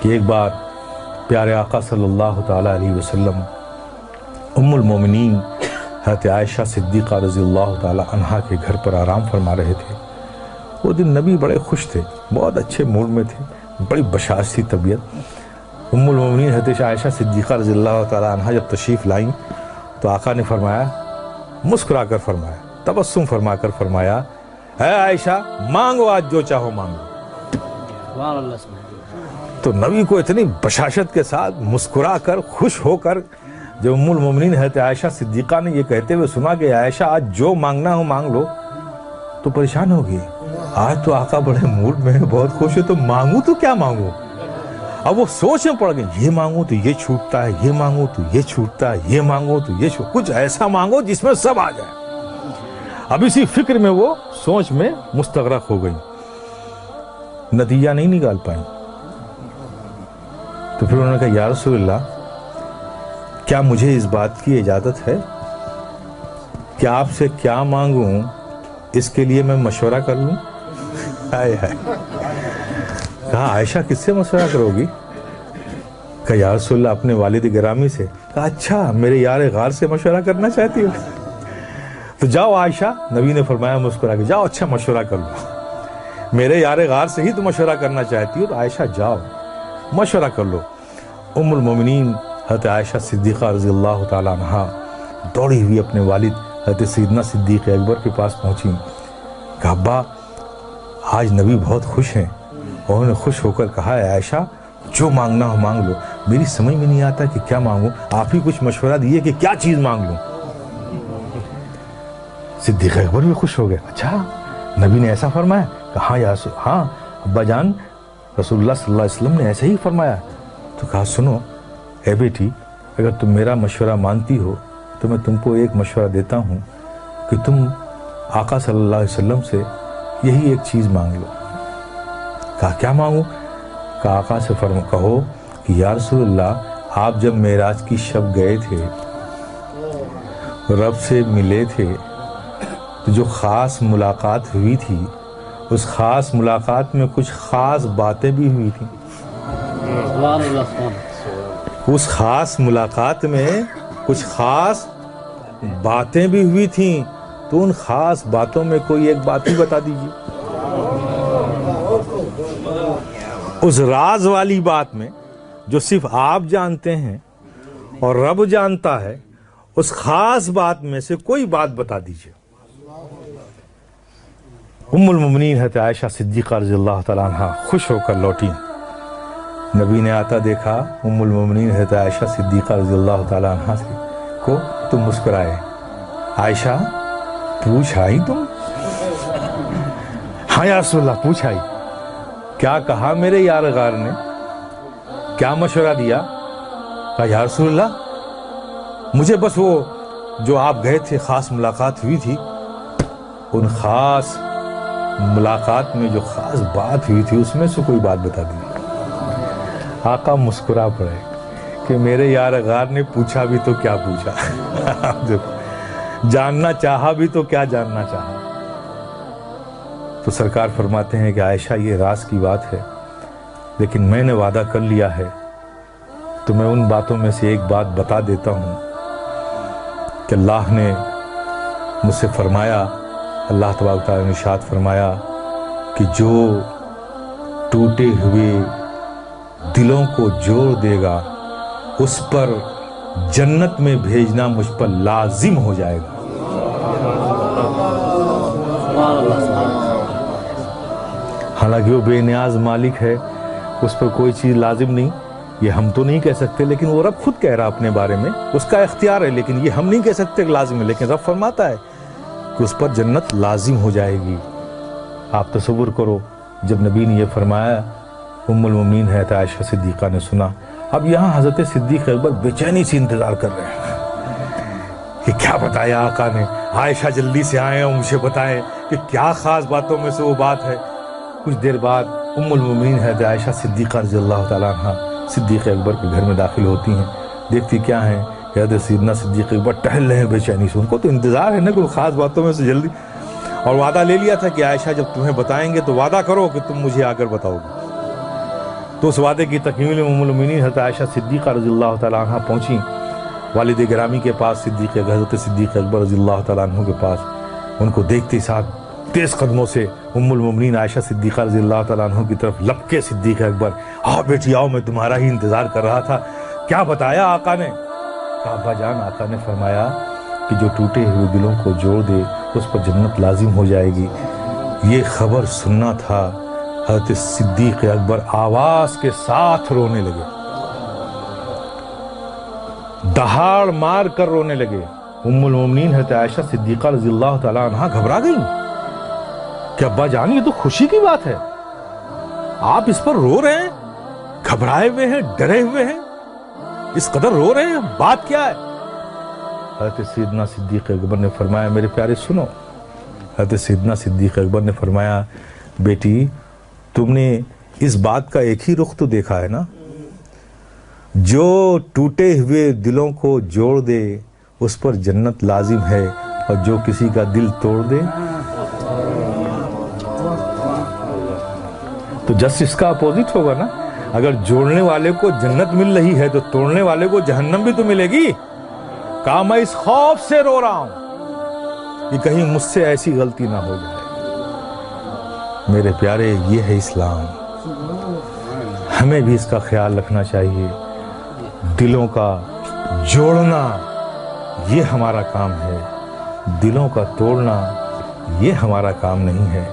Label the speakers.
Speaker 1: کہ ایک بار پیارے آقا صلی اللہ تعالیٰ علیہ وسلم ام المومنین حضرت عائشہ صدیقہ رضی اللہ تعالیٰ عنہا کے گھر پر آرام فرما رہے تھے۔ وہ دن نبی بڑے خوش تھے، بہت اچھے موڈ میں تھے، بڑی بشاش تھی طبیعت۔ ام المومنین حضرت عائشہ صدیقہ رضی اللہ تعالیٰ عنہا جب تشریف لائیں تو آقا نے فرمایا، مسکرا کر فرمایا، تبسم فرما کر فرمایا، اے عائشہ مانگو آج جو چاہو مانگو۔ تو نبی کو اتنی بشاشت کے ساتھ مسکرا کر خوش ہو کر جب ام المومنین حضرت عائشہ صدیقہ نے یہ کہتے ہوئے سنا کہ عائشہ آج جو مانگنا ہو مانگ لو، تو پریشان ہو گئی۔ آج تو آقا بڑے موڈ میں بہت خوش ہے، تو مانگوں تو کیا مانگوں؟ اب وہ سوچ میں پڑ گئے، یہ مانگوں تو یہ چھوٹتا ہے، یہ مانگوں تو یہ چھوٹتا ہے، یہ مانگوں تو یہ کچھ ایسا مانگو جس میں سب آ جائے۔ اب اسی فکر میں وہ سوچ میں مستغرق ہو گئی، نتیجہ نہیں نکال پائیں۔ تو پھر انہوں نے کہا، یا رسول اللہ کیا مجھے اس بات کی اجازت ہے کہ آپ سے کیا مانگوں اس کے لیے میں مشورہ کر لوں؟ ہائے ہائے، کہا عائشہ کس سے مشورہ کرو گی؟ کہا یا رسول اللہ اپنے والد گرامی سے۔ کہا اچھا، میرے یار غار سے مشورہ کرنا چاہتی ہو؟ تو جاؤ عائشہ، نبی نے فرمایا مسکرا کے، جاؤ اچھا مشورہ کر لو، میرے یار غار سے ہی تو مشورہ کرنا چاہتی ہو، تو عائشہ جاؤ مشورہ کر لو۔ ام المومنین حضرت عائشہ صدیقہ رضی اللہ تعالیٰ عنہا دوڑی ہوئی اپنے والد حضرت سیدنا صدیق اکبر کے پاس پہنچی۔ کہا ابا آج نبی بہت خوش ہیں، اور انہوں نے خوش ہو کر کہا ہے عائشہ جو مانگنا ہو مانگ لو، میری سمجھ میں نہیں آتا کہ کیا مانگوں، آپ ہی کچھ مشورہ دیے کہ کیا چیز مانگ لوں۔ صدیق اکبر بھی خوش ہو گئے، اچھا نبی نے ایسا فرمایا؟ کہا ہاں ابا جان، رسول اللہ صلی اللہ علیہ وسلم نے ایسے ہی فرمایا۔ تو کہا سنو اے بیٹی، اگر تم میرا مشورہ مانتی ہو تو میں تم کو ایک مشورہ دیتا ہوں کہ تم آقا صلی اللہ علیہ وسلم سے یہی ایک چیز مانگ لو۔ کہا کیا مانگوں؟ کہا آقا سے کہو کہ یا رسول اللہ آپ جب معراج کی شب گئے تھے، رب سے ملے تھے، تو جو خاص ملاقات ہوئی تھی اس خاص ملاقات میں کچھ خاص باتیں بھی ہوئی تھیں۔ اس خاص ملاقات میں کچھ خاص باتیں بھی ہوئی تھیں، تو ان خاص باتوں میں کوئی ایک بات ہی بتا دیجیے۔ اس راز والی بات میں جو صرف آپ جانتے ہیں اور رب جانتا ہے، اس خاص بات میں سے کوئی بات بتا دیجیے۔ ام المومنین حضرت عائشہ صدیقہ رضی اللہ تعالیٰ عنہ خوش ہو کر لوٹی۔ نبی نے آتا دیکھا ام المومنین حضرت عائشہ صدیقہ رضی اللہ تعالیٰ عنہ کو تو مسکرائے، عائشہ پوچھ آئی تم؟ ہاں یا رسول اللہ پوچھ آئی۔ کیا کہا میرے یار غار نے؟ کیا مشورہ دیا؟ کہا یا رسول اللہ مجھے بس وہ جو آپ گئے تھے خاص ملاقات ہوئی تھی، ان خاص ملاقات میں جو خاص بات ہوئی تھی اس میں سے کوئی بات بتا دی۔ آقا مسکرا پڑے کہ میرے یار غار نے پوچھا بھی تو کیا پوچھا، جاننا چاہا بھی تو کیا جاننا چاہا۔ تو سرکار فرماتے ہیں کہ عائشہ یہ راز کی بات ہے، لیکن میں نے وعدہ کر لیا ہے تو میں ان باتوں میں سے ایک بات بتا دیتا ہوں کہ اللہ نے مجھ سے فرمایا، اللہ تبارک تعالیٰ نے ارشاد فرمایا کہ جو ٹوٹے ہوئے دلوں کو جوڑ دے گا اس پر جنت میں بھیجنا مجھ پر لازم ہو جائے گا۔ حالانکہ وہ بے نیاز مالک ہے، اس پر کوئی چیز لازم نہیں، یہ ہم تو نہیں کہہ سکتے، لیکن وہ رب خود کہہ رہا اپنے بارے میں، اس کا اختیار ہے، لیکن یہ ہم نہیں کہہ سکتے کہ لازم ہے، لیکن رب فرماتا ہے کہ اس پر جنت لازم ہو جائے گی۔ آپ تصور کرو جب نبی نے یہ فرمایا، ام المومنین حضرت عائشہ صدیقہ نے سنا۔ اب یہاں حضرت صدیق اکبر بے چینی سے انتظار کر رہے ہیں کہ کیا بتایا آقا نے، عائشہ جلدی سے آئیں اور مجھے بتائیں کہ کیا خاص باتوں میں سے وہ بات ہے۔ کچھ دیر بعد ام المومنین حضرت عائشہ صدیقہ رضی اللہ تعالیٰ عنہ صدیق اکبر کے گھر میں داخل ہوتی ہیں، دیکھتی کیا ہیں کہ حضرت سیدنا صدیق اکبر ٹہل رہے ہیں بے چینی سے، ان کو تو انتظار ہے نا کوئی خاص باتوں میں سے جلدی، اور وعدہ لے لیا تھا کہ عائشہ جب تمہیں بتائیں گے تو وعدہ کرو کہ تم مجھے آ کر بتاؤ گے۔ تو اس وعدے کی تکمیل میں ام المؤمنین حضرت عائشہ صدیقہ رضی اللہ تعالیٰ عنہ پہنچی والد گرامی کے پاس، حضرت صدیق اکبر رضی اللہ تعالیٰ عنہ کے پاس. ان کو دیکھتے ساتھ تیز قدموں سے ام المؤمنین عائشہ صدیقہ رضی اللہ تعالیٰ عنہ کی طرف لپکے صدیق اکبر. آؤ بیٹی آؤ، میں تمہارا ہی انتظار کر رہا تھا. کیا بتایا آقا نے؟ کہا ابا جان، آقا نے فرمایا کہ جو ٹوٹے ہوئے دلوں کو جوڑ دے اس پر جنت لازم ہو جائے گی. یہ خبر سننا تھا. حضرت صدیق اکبر آواز کے ساتھ رونے لگے، دہاڑ مار کر رونے لگے. ام المؤمنین حضرت عائشہ صدیقہ رضی اللہ تعالیٰ عنہ گھبرا گئیں کہ ابا جان، یہ تو خوشی کی بات ہے، آپ اس پر رو رہے ہیں، گھبرائے ہوئے ہیں، ڈرے ہوئے ہیں، اس قدر رو رہے ہیں، بات کیا ہے؟ حضرت سیدنا صدیق اکبر نے فرمایا میرے پیارے سنو. حضرت سیدنا صدیق اکبر نے فرمایا بیٹی تم نے اس بات کا ایک ہی رخ تو دیکھا ہے نا، جو ٹوٹے ہوئے دلوں کو جوڑ دے اس پر جنت لازم ہے، اور جو کسی کا دل توڑ دے تو جسٹ اس کا اپوزٹ ہوگا نا. اگر جوڑنے والے کو جنت مل رہی ہے تو توڑنے والے کو جہنم بھی تو ملے گی. کہا میں اس خوف سے رو رہا ہوں کہ کہیں مجھ سے ایسی غلطی نہ ہو جائے. میرے پیارے، یہ ہے اسلام. ہمیں بھی اس کا خیال رکھنا چاہیے. دلوں کا جوڑنا یہ ہمارا کام ہے، دلوں کا توڑنا یہ ہمارا کام نہیں ہے.